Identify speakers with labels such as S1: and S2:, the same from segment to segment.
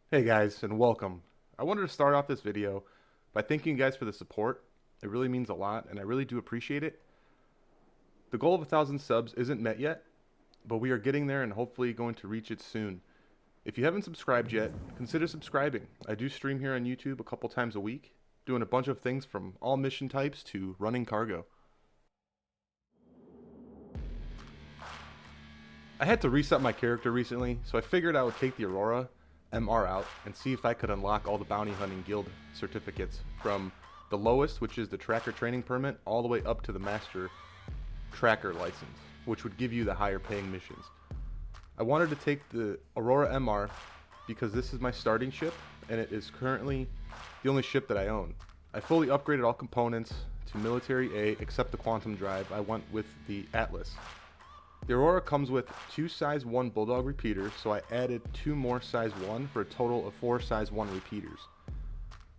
S1: Hey guys, and welcome. I wanted to start off this video by thanking you guys for the support. It really means a lot, and I really do appreciate it. The goal of 1,000 subs isn't met yet, but we are getting there and hopefully going to reach it soon. If you haven't subscribed yet, consider subscribing. I do stream here on YouTube a couple times a week, doing a bunch of things from all mission types to running cargo. I had to reset my character recently, so I figured I would take the Aurora MR out and see if I could unlock all the bounty hunting guild certificates from the lowest, which is the tracker training permit, all the way up to the master tracker license, which would give you the higher paying missions. I wanted to take the Aurora MR because this is my starting ship and it is currently the only ship that I own. I fully upgraded all components to military A except the quantum drive. I went with the Atlas. The Aurora comes with 2 size 1 Bulldog repeaters, so I added 2 more size 1 for a total of 4 size 1 repeaters.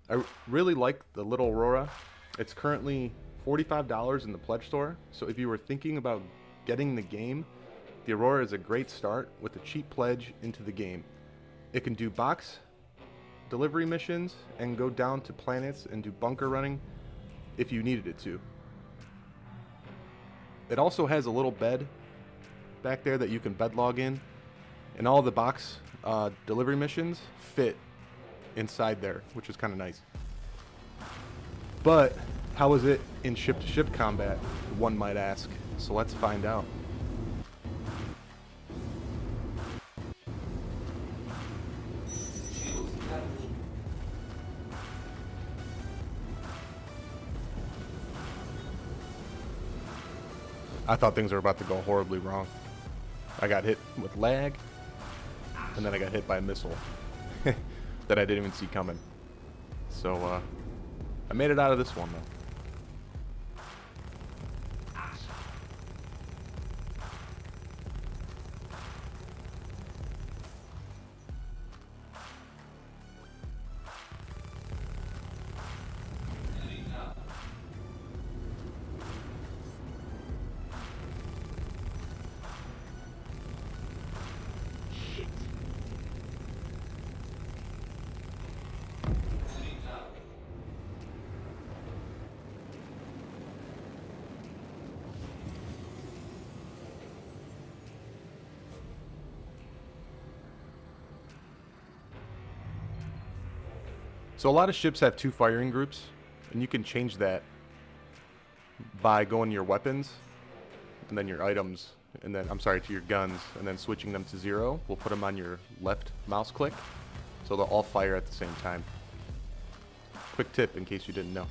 S1: I really like the little Aurora. It's currently $45 in the pledge store, so if you were thinking about getting the game, the Aurora is a great start with a cheap pledge into the game. It can do box delivery missions and go down to planets and do bunker running if you needed it to. It also has a little bed back there that you can bed log in, and all the box delivery missions fit inside there, which is kind of nice. But how is it in ship-to-ship combat, one might ask? So let's find out. I thought things were about to go horribly wrong. I got hit with lag, and then I got hit by a missile that I didn't even see coming. So I made it out of this one though. So a lot of ships have 2 firing groups, and you can change that by going to your weapons, and then your items, and then, to your guns, and then switching them to 0. We'll put them on your left mouse click, so they'll all fire at the same time. Quick tip in case you didn't know.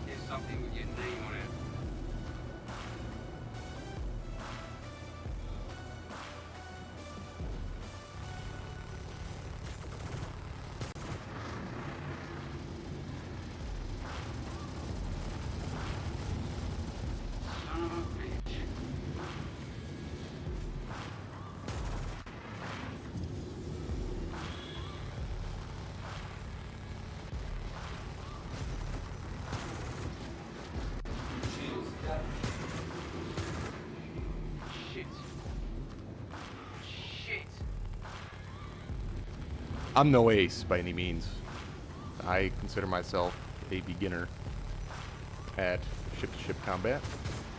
S2: There's something with your name on it. Son of a bitch. Shit. Shit.
S1: I'm no ace by any means. I consider myself a beginner at ship-to-ship combat.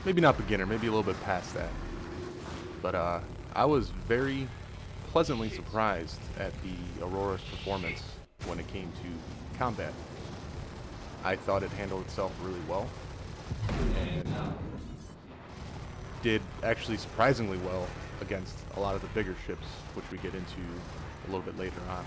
S1: Maybe not beginner, maybe a little bit past that. But I was very pleasantly surprised at the Aurora's performance when it came to combat. I thought it handled itself really well, and did actually surprisingly well against a lot of the bigger ships, which we get into a little bit later on.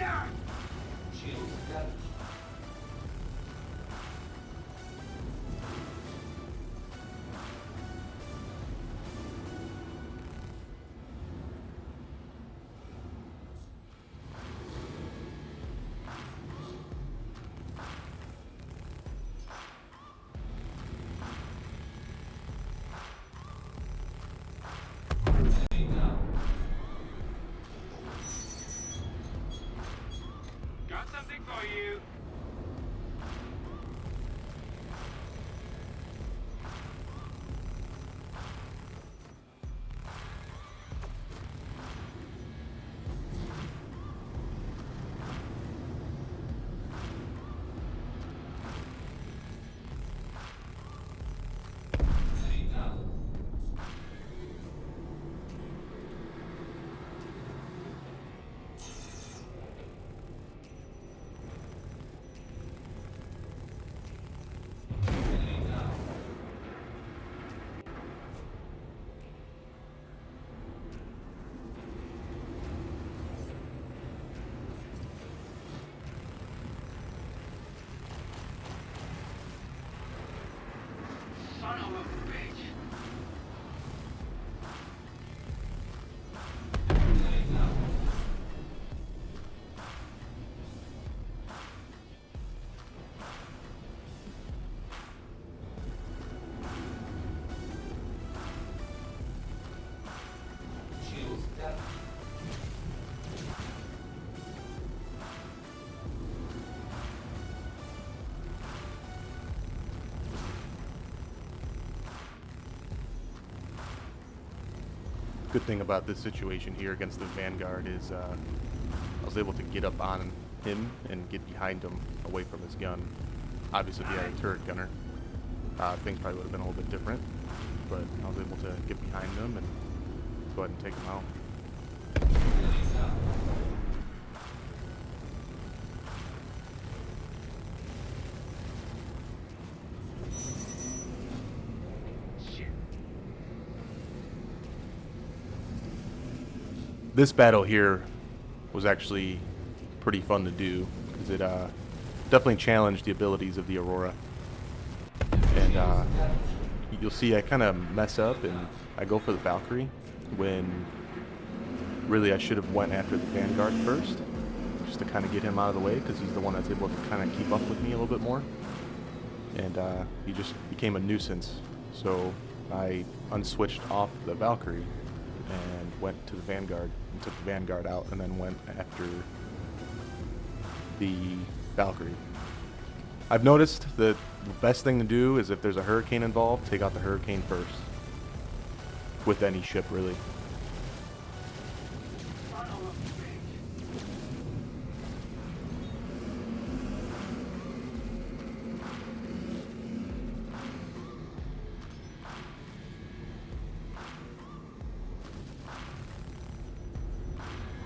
S3: Shields damaged.
S2: Got something for you. Son of a bitch.
S3: Shields damaged.
S1: Good thing about this situation here against the Vanguard is I was able to get up on him and get behind him away from his gun. Obviously, if he had a turret gunner, things probably would have been a little bit different, but I was able to get behind him and go ahead and take him out.
S2: Shit.
S1: This battle here was actually pretty fun to do because it definitely challenged the abilities of the Aurora. And you'll see I kind of mess up and I go for the Valkyrie when really I should have went after the Vanguard first, just to kind of get him out of the way because he's the one that's able to kind of keep up with me a little bit more. And he just became a nuisance. So I unswitched off the Valkyrie and went to the Vanguard and took the Vanguard out and then went after the Valkyrie. I've noticed that the best thing to do is if there's a Hurricane involved, take out the Hurricane first. With any ship, really.
S2: Son of a bitch.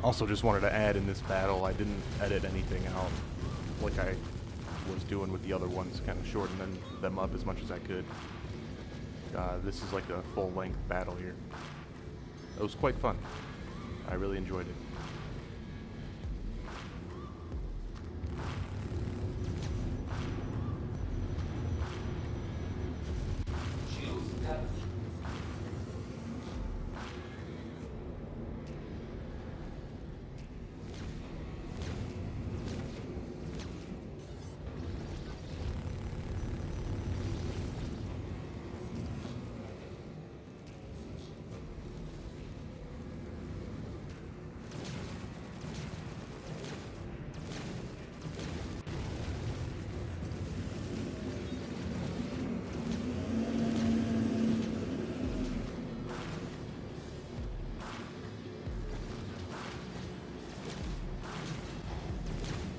S1: Also just wanted to add in this battle, I didn't edit anything out like I was doing with the other ones, kind of shortening them up as much as I could. This is like a full-length battle here. It was quite fun. I really enjoyed it.
S3: Shields damaged.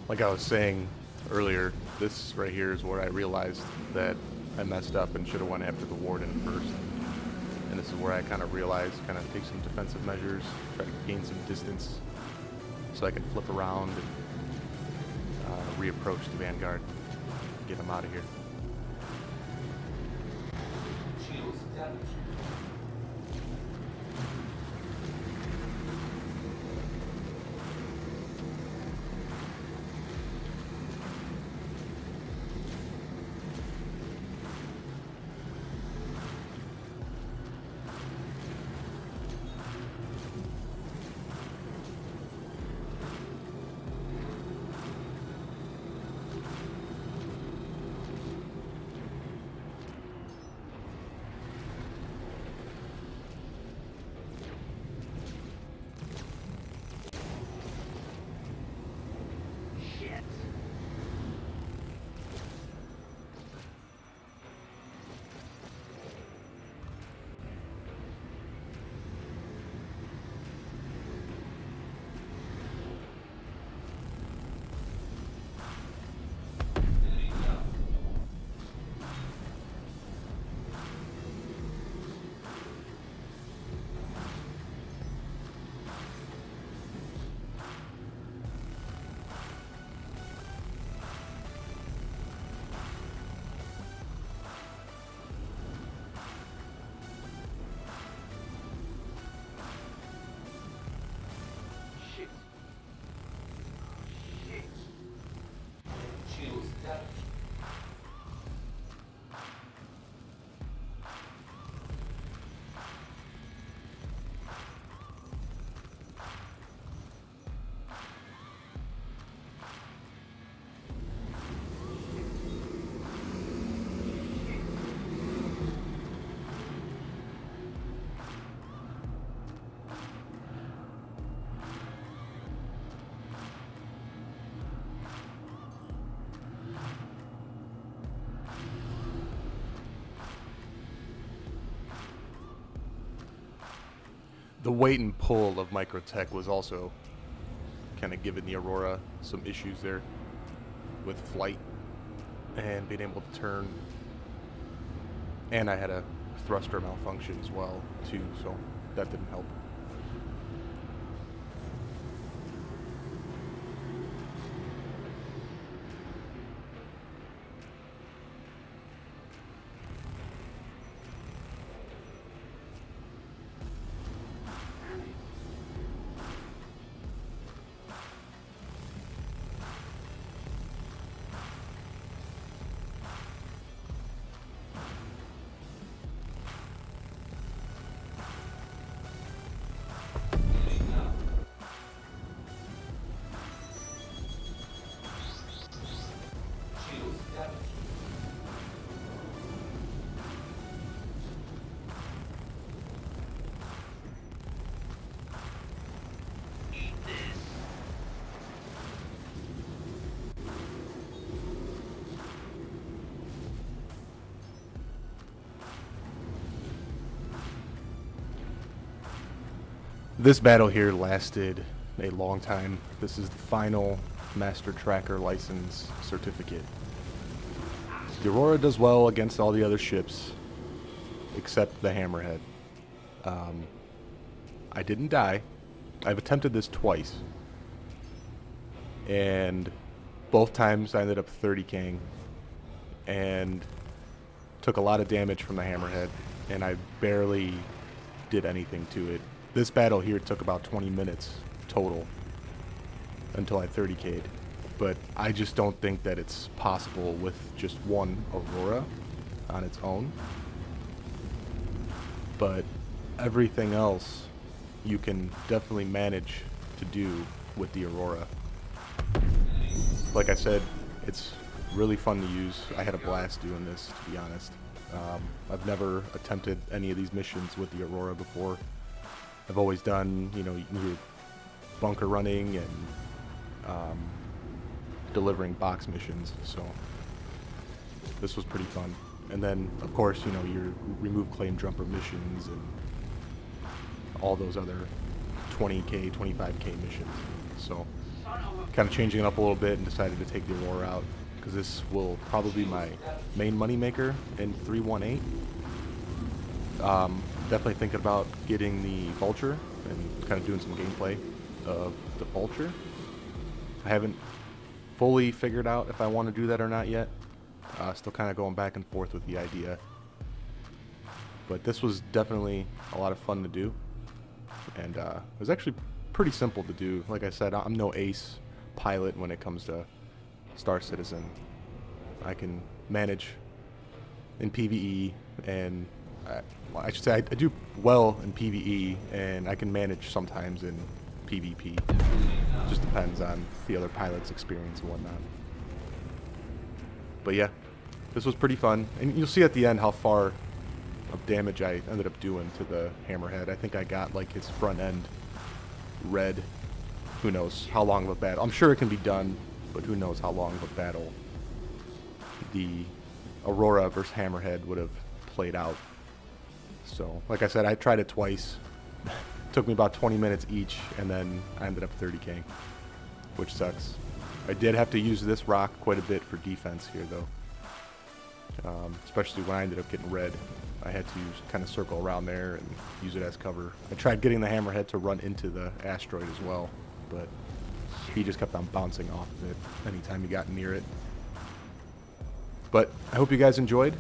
S1: Like I was saying earlier, this right here is where I realized that I messed up and should have went after the Warden first. And this is where I kind of realized, kind of take some defensive measures, try to gain some distance so I can flip around and reapproach the Vanguard, get him out of here.
S3: Shields damaged.
S1: the weight and pull of Microtech was also kind of giving the Aurora some issues there with flight and being able to turn. And I had a thruster malfunction as well too, so that didn't help.
S3: Shields damaged.
S1: This battle here lasted a long time. This is the final Master Tracker license certificate. The Aurora does well against all the other ships, except the Hammerhead. I didn't die. I've attempted this twice. And both times I ended up 30K'ing and took a lot of damage from the Hammerhead, and I barely did anything to it. This battle here took about 20 minutes total until I 30K'd. But I just don't think that it's possible with just one Aurora on its own. But everything else you can definitely manage to do with the Aurora. Like I said, it's really fun to use. I had a blast doing this, to be honest. I've never attempted any of these missions with the Aurora before. I've always done, you know, your bunker running and delivering box missions, so this was pretty fun. And then, of course, you know, your remove claim jumper missions and all those other 20K, 25K missions. So, kind of changing it up a little bit and decided to take the Aurora out because this will probably be my main moneymaker in 318. Definitely thinking about getting the Vulture and kind of doing some gameplay of the Vulture. I haven't fully figured out if I want to do that or not yet. Still kind of going back and forth with the idea. But this was definitely a lot of fun to do. And it was actually pretty simple to do. Like I said, I'm no ace pilot when it comes to Star Citizen. I can manage in PvE, and I should say I do well in PvE, and I can manage sometimes in PvP. Just depends on the other pilot's experience and whatnot. But yeah, this was pretty fun, and you'll see at the end how far of damage I ended up doing to the Hammerhead. I think I got like his front end red. Who knows how long of a battle. I'm sure it can be done, but who knows how long of a battle the Aurora versus Hammerhead would have played out. So, like I said, I tried it twice. Took me about 20 minutes each, and then I ended up 30K, which sucks. I did have to use this rock quite a bit for defense here, though. Especially when I ended up getting red. I had to kind of circle around there and use it as cover. I tried getting the Hammerhead to run into the asteroid as well, but he just kept on bouncing off of it anytime he got near it. But I hope you guys enjoyed,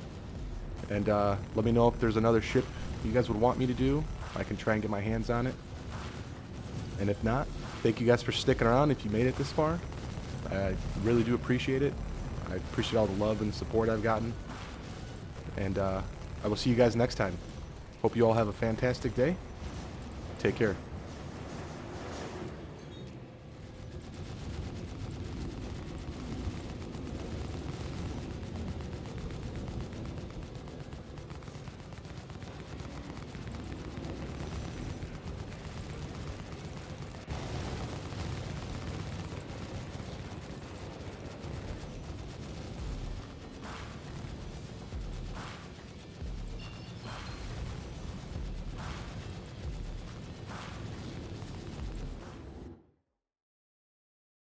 S1: and let me know if there's another ship you guys would want me to do. I can try and get my hands on it. And if not, thank you guys for sticking around if you made it this far. I really do appreciate it. I appreciate all the love and support I've gotten. And I will see you guys next time. Hope you all have a fantastic day. Take care.